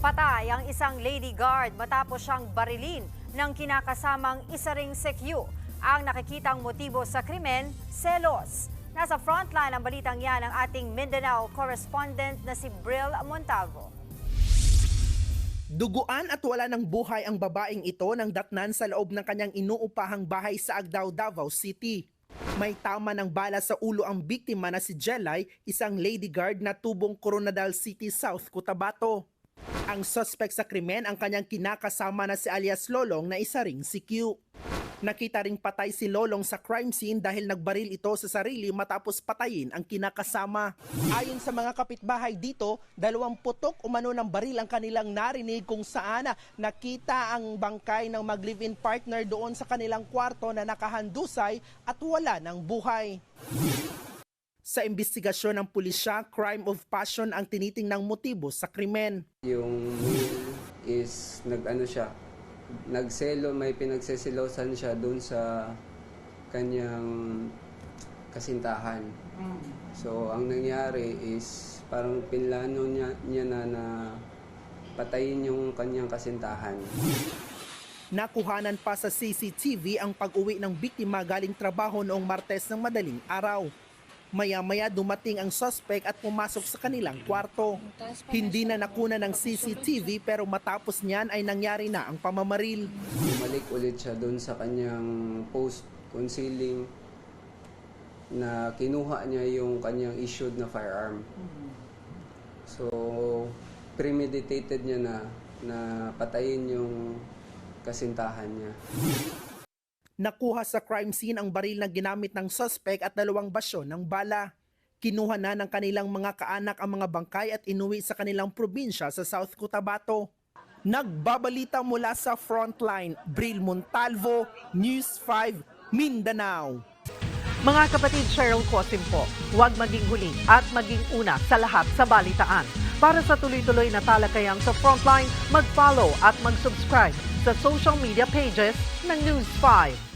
Patay ang isang lady guard matapos siyang barilin ng kinakasamang isa ring sekyu. Ang nakikitang motibo sa krimen, selos. Nasa frontline ang balitang yan ng ating Mindanao correspondent na si Bril Montalvo. Duguan at wala ng buhay ang babaeng ito nang datnan sa loob ng kanyang inuupahang bahay sa Agdao, Davao City. May tama ng bala sa ulo ang biktima na si Jelay, isang lady guard na tubong Coronadal City, South Cotabato. Ang suspect sa krimen ang kanyang kinakasama na si alias Lolong na isa ring si Q. Nakita ring patay si Lolong sa crime scene dahil nagbaril ito sa sarili matapos patayin ang kinakasama. Ayon sa mga kapitbahay dito, 2 putok umano ng baril ang kanilang narinig kung saan nakita ang bangkay ng mag-live-in partner doon sa kanilang kwarto na nakahandusay at wala ng buhay. Sa investigasyon ng pulisya, crime of passion ang tinitingnang motibo sa krimen. Yung male is nagselo, may pinagsesilosan siya doon sa kanyang kasintahan. So ang nangyari is parang pinlano niya na patayin yung kanyang kasintahan. Nakuhanan pa sa CCTV ang pag-uwi ng biktima galing trabaho noong Martes ng madaling araw. Maya-maya dumating ang suspect at pumasok sa kanilang kwarto. Hindi na nakuna ng CCTV pero matapos niyan ay nangyari na ang pamamaril. Bumalik ulit siya doon sa kanyang post concealing na kinuha niya yung kanyang issued na firearm. So premeditated niya na patayin yung kasintahan niya. Nakuha sa crime scene ang baril na ginamit ng suspect at 2 basyon ng bala. Kinuha na ng kanilang mga kaanak ang mga bangkay at inuwi sa kanilang probinsya sa South Cotabato. Nagbabalita mula sa frontline, Bril Montalvo, News 5, Mindanao. Mga kapatid, Cheryl Cosim po, huwag maging huli at maging una sa lahat sa balitaan. Para sa tuloy-tuloy na talakayang sa Frontline, mag-follow at mag-subscribe sa social media pages ng News 5.